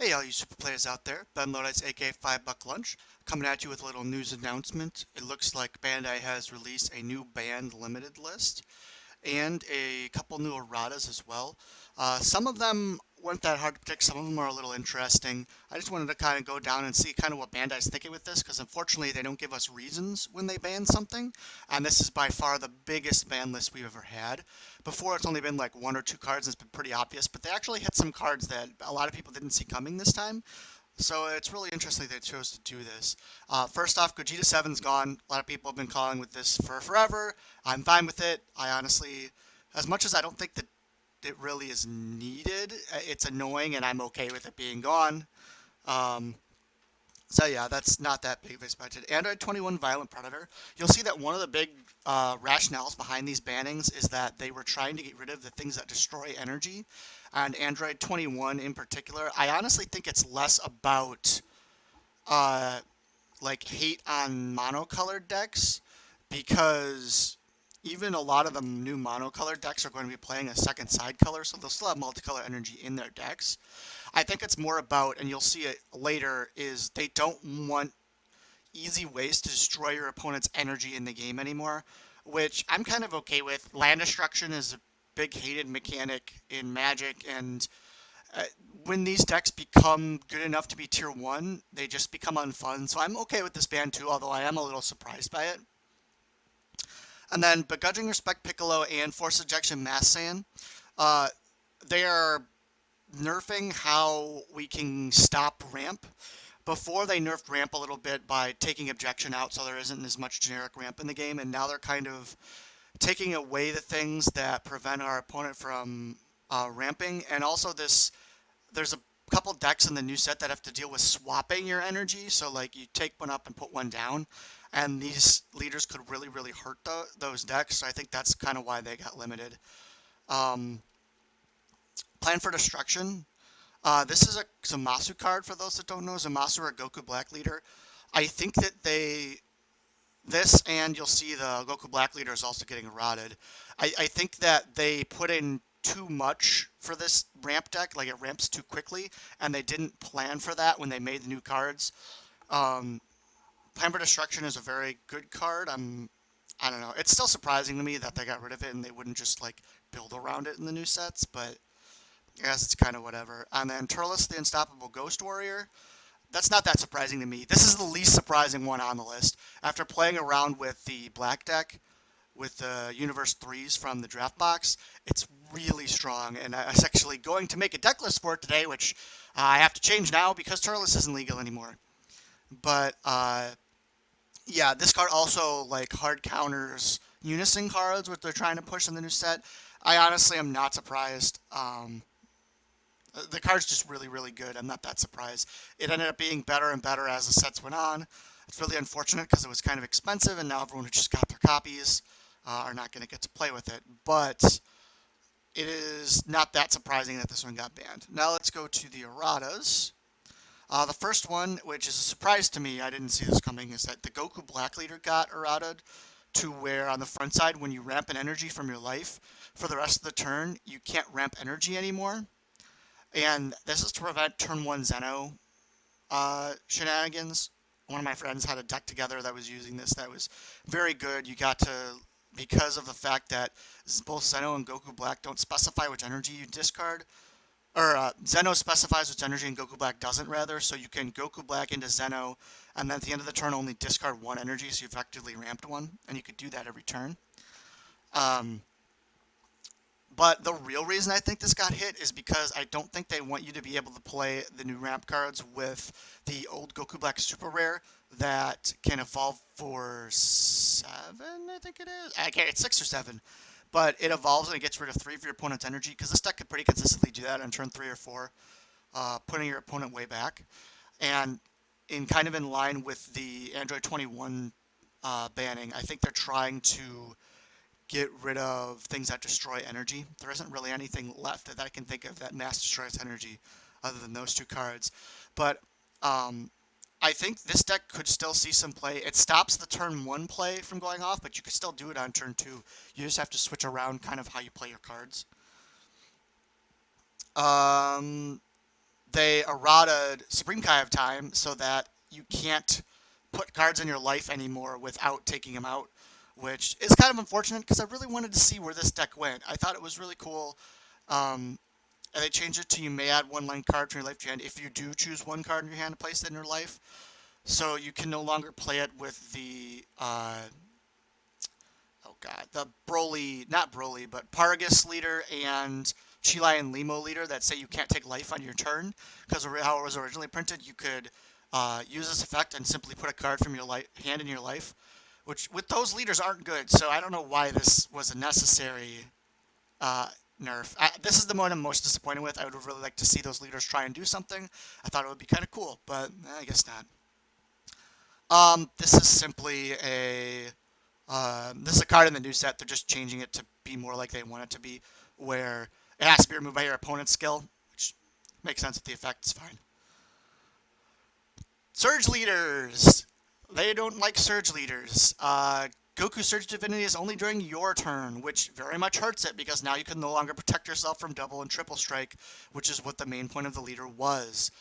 Hey, all you super players out there, Ben Lodice, aka 5 Buck Lunch, coming at you with a little news announcement. It looks like Bandai has released a new band limited list and a couple new erratas as well. Some of them weren't that hard to predict, some of them are a little interesting. I just wanted to kind of go down and see kind of what Bandai's thinking with this, because unfortunately they don't give us reasons when they ban something, and this is by far the biggest ban list we've ever had. Before it's only been like one or two cards, and it's been pretty obvious, but they actually hit some cards that a lot of people didn't see coming this time. So it's really interesting they chose to do this. First off, Gogeta 7's gone. A lot of people have been calling with this for forever. I'm fine with it. I honestly, as much as I don't think that it really is needed, it's annoying and I'm okay with it being gone. Um, so yeah, that's not that big of expected. Android 21 Violent Predator. You'll see that one of the big rationales behind these bannings is that they were trying to get rid of the things that destroy energy. And Android 21 in particular, I honestly think it's less about uh, like hate on monocolored decks, because even a lot of the new monocolored decks are going to be playing a second side color, so they'll still have multicolor energy in their decks. I think it's more about, and you'll see it later, is they don't want easy ways to destroy your opponent's energy in the game anymore, which I'm kind of okay with. Land destruction is a big hated mechanic in Magic, and uh, when these decks become good enough to be tier 1, they just become unfun. So I'm okay with this ban too, although I am a little surprised by it. And then Begrudging Respect Piccolo and Force Ejection Mass Saiyan, uh, they are nerfing how we can stop ramp. Before they nerfed ramp a little bit by taking objection out, so there isn't as much generic ramp in the game, and now they're kind of taking away the things that prevent our opponent from ramping. And also there's a couple decks in the new set that have to deal with swapping your energy. So like you take one up and put one down, and these leaders could really hurt those decks. So I think that's kind of why they got limited. Um, Plan for Destruction. This is a Zamasu card for those that don't know. Zamasu are a Goku Black leader. I think that this, and you'll see the Goku Black leader is also getting rotted. I think that they put in too much for this ramp deck, like it ramps too quickly, and they didn't plan for that when they made the new cards. Um, Plan for Destruction is a very good card. I don't know. It's still surprising to me that they got rid of it and they wouldn't just like build around it in the new sets, but I guess it's kind of whatever. And then Turles, the Unstoppable Ghost Warrior. That's not that surprising to me. This is the least surprising one on the list. After playing around with the black deck, with the Universe 3s from the draft box, it's really strong. And I was actually going to make a deck list for it today, which I have to change now because Turles isn't legal anymore. But yeah, this card also like hard counters Unison cards, which they're trying to push in the new set. I honestly am not surprised. The card's just really good. I'm not that surprised. It ended up being better and better as the sets went on. It's really unfortunate because it was kind of expensive, and now everyone who just got their copies are not going to get to play with it. But it is not that surprising that this one got banned. Now let's go to the erratas. The first one, which is a surprise to me, I didn't see this coming, is that the Goku Black Leader got errated to where on the front side, when you ramp an energy from your life, for the rest of the turn, you can't ramp energy anymore. And this is to prevent turn 1 Zeno shenanigans. One of my friends had a deck together that was using this that was very good. You got to, because of the fact that both Zeno and Goku Black don't specify which energy you discard, or Zeno specifies which energy and Goku Black doesn't, rather, so you can Goku Black into Zeno, and then at the end of the turn only discard one energy, so you effectively ramped one, and you could do that every turn. Um, But the real reason I think this got hit is because I don't think they want you to be able to play the new ramp cards with the old Goku Black Super Rare that can evolve for 7, I think it is. Okay, it's 6 or 7. But it evolves and it gets rid of 3 of your opponent's energy, because this deck could pretty consistently do that on turn 3 or 4, putting your opponent way back. And in line with the Android 21 banning, I think they're trying to get rid of things that destroy energy. There isn't really anything left that I can think of that mass destroys energy other than those two cards. But um, I think this deck could still see some play. It stops the turn 1 play from going off, but you can still do it on turn 2. You just have to switch around kind of how you play your cards. Um, they errataed Supreme Kai of Time so that you can't put cards in your life anymore without taking them out, which is kind of unfortunate because I really wanted to see where this deck went. I thought it was really cool. And they changed it to you may add one line card to your life to your hand if you do choose one card in your hand to place it in your life. So you can no longer play it with the oh god, the Broly, not Broly, but Paragus leader and Chilai and Limo leader that say you can't take life on your turn, because how it was originally printed, you could use this effect and simply put a card from your hand in your life, which with those leaders aren't good. So I don't know why this was a necessary nerf. This is the one I'm most disappointed with. I would really like to see those leaders try and do something. I thought it would be kind of cool, but I guess not. This is simply a this is a card in the new set. They're just changing it to be more like they want it to be, where it has to be removed by your opponent's skill, which makes sense with the effect. It's fine. Surge leaders. They don't like surge leaders. Goku Surge Divinity is only during your turn, which very much hurts it because now you can no longer protect yourself from double and triple strike, which is what the main point of the leader was.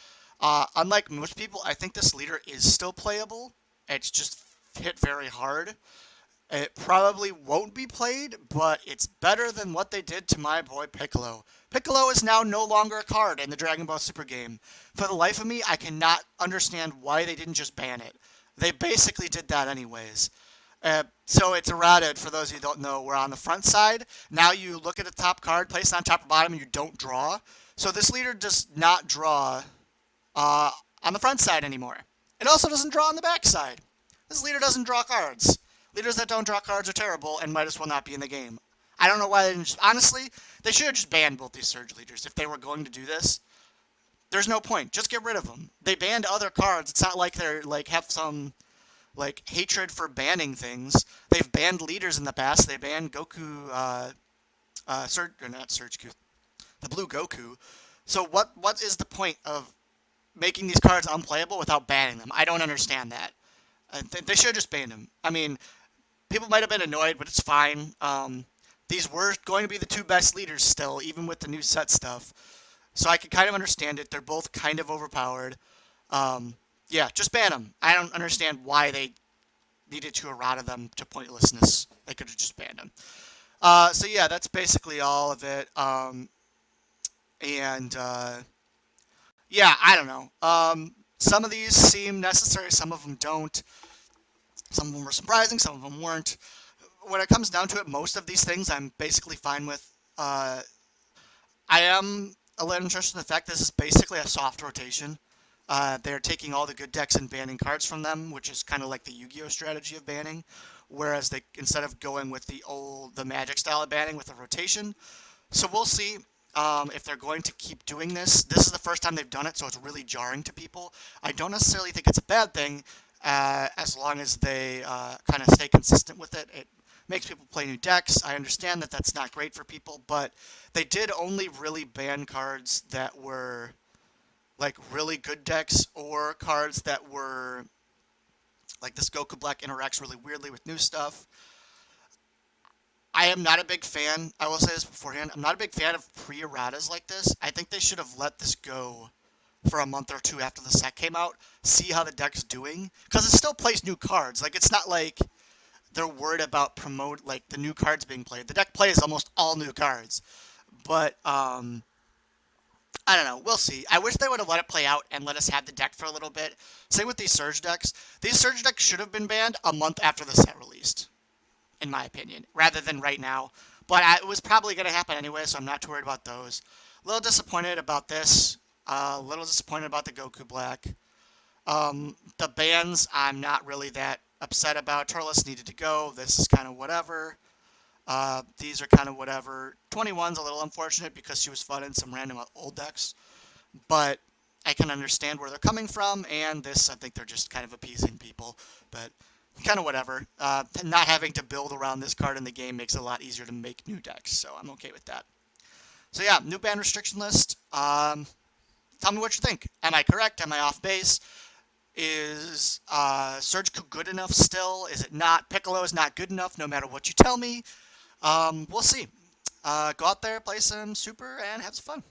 Unlike most people, I think this leader is still playable. It's just hit very hard. It probably won't be played, but it's better than what they did to my boy Piccolo. Piccolo is now no longer a card in the Dragon Ball Super game. For the life of me, I cannot understand why they didn't just ban it. They basically did that anyways. So it's errated, for those of you who don't know. We're on the front side. Now you look at the top card, place it on top or bottom, and you don't draw. So this leader does not draw on the front side anymore. It also doesn't draw on the back side. This leader doesn't draw cards. Leaders that don't draw cards are terrible and might as well not be in the game. I don't know why they didn't just, honestly, they should have just banned both these Surge leaders if they were going to do this. There's no point. Just get rid of them. They banned other cards. It's not like they're like have some like hatred for banning things. They've banned leaders in the past. They banned Goku, Surge, or not Surge Q, the Blue Goku. So what is the point of making these cards unplayable without banning them? I don't understand that. They should have just banned them. I mean, people might have been annoyed, but it's fine. These were going to be the two best leaders still, even with the new set stuff. So I can kind of understand it. They're both kind of overpowered. Yeah, just ban them. I don't understand why they needed to errata them to pointlessness. They could have just banned them. So yeah, that's basically all of it. Yeah, I don't know. Some of these seem necessary, some of them don't. Some of them were surprising, some of them weren't. When it comes down to it, most of these things I'm basically fine with. I am a little interested in the fact this is basically a soft rotation. They're taking all the good decks and banning cards from them, which is kind of like the Yu-Gi-Oh strategy of banning. Whereas they, instead of going with the Magic style of banning with a rotation. So we'll see. If they're going to keep doing this. This is the first time they've done it, so it's really jarring to people. I don't necessarily think it's a bad thing, as long as they kind of stay consistent with it. It makes people play new decks. I understand that that's not great for people, but they did only really ban cards that were like really good decks, or cards that were like this Goku Black interacts really weirdly with new stuff. I am not a big fan, I will say this beforehand, I'm not a big fan of pre-erratas like this. I think they should have let this go for a month or two after the set came out, see how the deck's doing, because it still plays new cards. Like, it's not like they're worried about the new cards being played. The deck plays almost all new cards, but, I don't know, we'll see. I wish they would have let it play out and let us have the deck for a little bit. Same with these Surge decks. These Surge decks should have been banned a month after the set released, in my opinion, rather than right now. But it was probably going to happen anyway, so I'm not too worried about those. A little disappointed about this. A little disappointed about the Goku Black. The bans, I'm not really that upset about. Turles needed to go. This is kind of whatever. These are kind of whatever. 21's a little unfortunate because she was fun in some random old decks. But I can understand where they're coming from, and this, I think they're just kind of appeasing people. But kind of whatever. Not having to build around this card in the game makes it a lot easier to make new decks, so I'm okay with that. So yeah, new ban restriction list. Tell me what you think. Am I correct? Am I off base? Is Surge good enough still? Is it not? Piccolo is not good enough no matter what you tell me. We'll see. Go out there, play some Super, and have some fun.